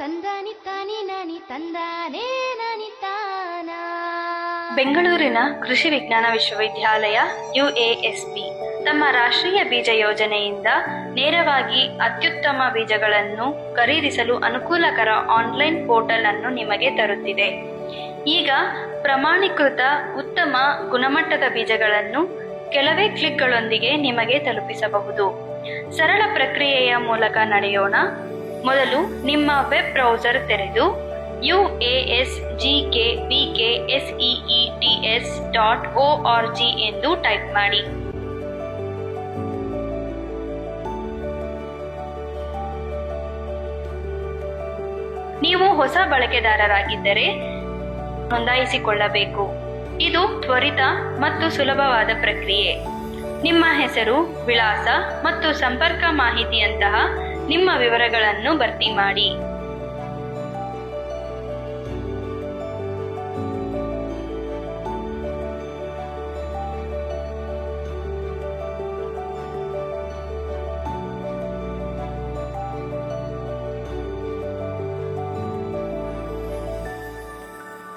ತಂದಾನಿ ತಾನಿ ನಾನಿ ತಂದಾನೇ ನಾನಿ ತಾನ. ಬೆಂಗಳೂರಿನ ಕೃಷಿ ವಿಜ್ಞಾನ ವಿಶ್ವವಿದ್ಯಾಲಯ UASB ತಮ್ಮ ರಾಷ್ಟ್ರೀಯ ಬೀಜ ಯೋಜನೆಯಿಂದ ನೇರವಾಗಿ ಅತ್ಯುತ್ತಮ ಬೀಜಗಳನ್ನು ಖರೀದಿಸಲು ಅನುಕೂಲಕರ ಆನ್ಲೈನ್ ಪೋರ್ಟಲ್ ಅನ್ನು ನಿಮಗೆ ತರುತ್ತಿದೆ. ಈಗ ಪ್ರಮಾಣೀಕೃತ ಉತ್ತಮ ಗುಣಮಟ್ಟದ ಬೀಜಗಳನ್ನು ಕೆಲವೇ ಕ್ಲಿಕ್ಗಳೊಂದಿಗೆ ನಿಮಗೆ ತಲುಪಿಸಬಹುದು. ಸರಳ ಪ್ರಕ್ರಿಯೆಯ ಮೂಲಕ ನಡೆಯೋಣ. ಮೊದಲು ನಿಮ್ಮ ವೆಬ್ ಬ್ರೌಸರ್ ತೆರೆದು UASGKBKSEETS.org ಎಂದು ಟೈಪ್ ಮಾಡಿ. ನೀವು ಹೊಸ ಬಳಕೆದಾರರಾಗಿದ್ದರೆ ನೋಂದಾಯಿಸಿಕೊಳ್ಳಬೇಕು. ಇದು ತ್ವರಿತ ಮತ್ತು ಸುಲಭವಾದ ಪ್ರಕ್ರಿಯೆ. ನಿಮ್ಮ ಹೆಸರು, ವಿಳಾಸ ಮತ್ತು ಸಂಪರ್ಕ ಮಾಹಿತಿಯಂತಹ ನಿಮ್ಮ ವಿವರಗಳನ್ನು ಭರ್ತಿ ಮಾಡಿ.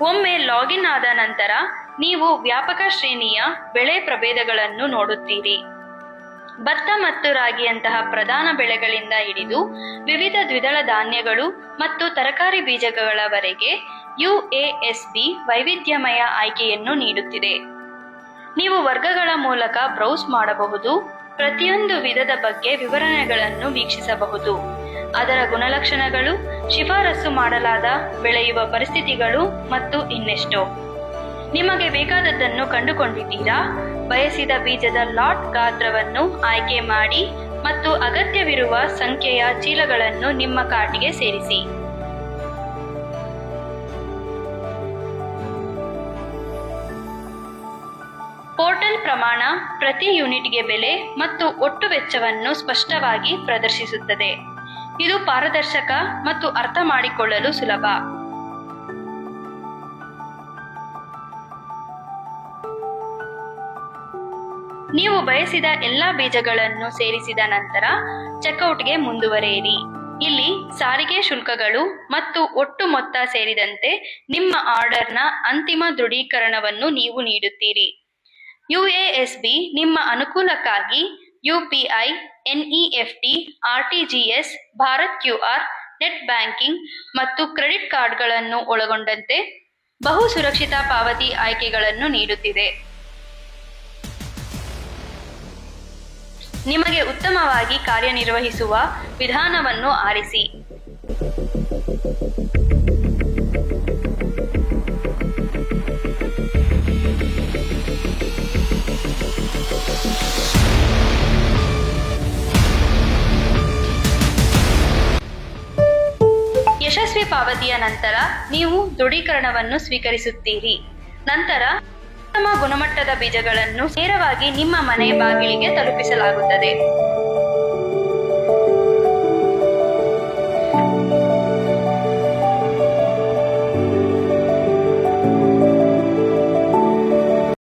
ಒಮ್ಮೆ ಲಾಗಿನ್ ಆದ ನಂತರ ನೀವು ವ್ಯಾಪಕ ಶ್ರೇಣಿಯ ಬೆಳೆ ಪ್ರಭೇದಗಳನ್ನು ನೋಡುತ್ತೀರಿ. ಭತ್ತ ಮತ್ತು ರಾಗಿಯಂತಹ ಪ್ರಧಾನ ಬೆಳೆಗಳಿಂದ ಹಿಡಿದು ವಿವಿಧ ದ್ವಿದಳ ಧಾನ್ಯಗಳು ಮತ್ತು ತರಕಾರಿ ಬೀಜಗಳವರೆಗೆ UASB ವೈವಿಧ್ಯಮಯ ಆಯ್ಕೆಯನ್ನು ನೀಡುತ್ತಿದೆ. ನೀವು ವರ್ಗಗಳ ಮೂಲಕ ಬ್ರೌಸ್ ಮಾಡಬಹುದು. ಪ್ರತಿಯೊಂದು ವಿಧದ ಬಗ್ಗೆ ವಿವರಣೆಗಳನ್ನು ವೀಕ್ಷಿಸಬಹುದು. ಅದರ ಗುಣಲಕ್ಷಣಗಳು, ಶಿಫಾರಸು ಮಾಡಲಾದ ಬೆಳೆಯುವ ಪರಿಸ್ಥಿತಿಗಳು ಮತ್ತು ಇನ್ನೆಷ್ಟೋ. ನಿಮಗೆ ಬೇಕಾದದ್ದನ್ನು ಕಂಡುಕೊಂಡಿದ್ದೀರಾ? ಬಯಸಿದ ಬೀಜದ ಲಾಟ್ ಗಾತ್ರವನ್ನು ಆಯ್ಕೆ ಮಾಡಿ ಮತ್ತು ಅಗತ್ಯವಿರುವ ಸಂಖ್ಯೆಯ ಚೀಲಗಳನ್ನು ನಿಮ್ಮ ಕಾರ್ಟ್ಗೆ ಸೇರಿಸಿ. ಪೋರ್ಟಲ್ ಪ್ರಮಾಣ, ಪ್ರತಿ ಯೂನಿಟ್ಗೆ ಬೆಲೆ ಮತ್ತು ಒಟ್ಟು ವೆಚ್ಚವನ್ನು ಸ್ಪಷ್ಟವಾಗಿ ಪ್ರದರ್ಶಿಸುತ್ತದೆ. ಇದು ಪಾರದರ್ಶಕ ಮತ್ತು ಅರ್ಥ ಮಾಡಿಕೊಳ್ಳಲು ಸುಲಭ. ನೀವು ಬಯಸಿದ ಎಲ್ಲಾ ಬೀಜಗಳನ್ನು ಸೇರಿಸಿದ ನಂತರ ಚೆಕ್ಔಟ್ಗೆ ಮುಂದುವರಿಯಿರಿ. ಇಲ್ಲಿ ಸಾರಿಗೆ ಶುಲ್ಕಗಳು ಮತ್ತು ಒಟ್ಟು ಮೊತ್ತ ಸೇರಿದಂತೆ ನಿಮ್ಮ ಆರ್ಡರ್ನ ಅಂತಿಮ ದೃಢೀಕರಣವನ್ನು ನೀವು ನೀಡುತ್ತೀರಿ. UASB ನಿಮ್ಮ ಅನುಕೂಲಕ್ಕಾಗಿ UPI, NEFT, RTGS, Bharat QR, net banking ಮತ್ತು ಕ್ರೆಡಿಟ್ ಕಾರ್ಡ್ಗಳನ್ನು ಒಳಗೊಂಡಂತೆ ಬಹು ಸುರಕ್ಷಿತ ಪಾವತಿ ಆಯ್ಕೆಗಳನ್ನು ನೀಡುತ್ತಿದೆ. ನಿಮಗೆ ಉತ್ತಮವಾಗಿ ಕಾರ್ಯನಿರ್ವಹಿಸುವ ವಿಧಾನವನ್ನು ಆರಿಸಿ. ಯಶಸ್ವಿ ಪಾವತಿಯ ನಂತರ ನೀವು ದೃಢೀಕರಣವನ್ನು ಸ್ವೀಕರಿಸುತ್ತೀರಿ. ನಂತರ ಉತ್ತಮ ಗುಣಮಟ್ಟದ ಬೀಜಗಳನ್ನು ನೇರವಾಗಿ ನಿಮ್ಮ ಮನೆ ಬಾಗಿಲಿಗೆ ತಲುಪಿಸಲಾಗುತ್ತದೆ.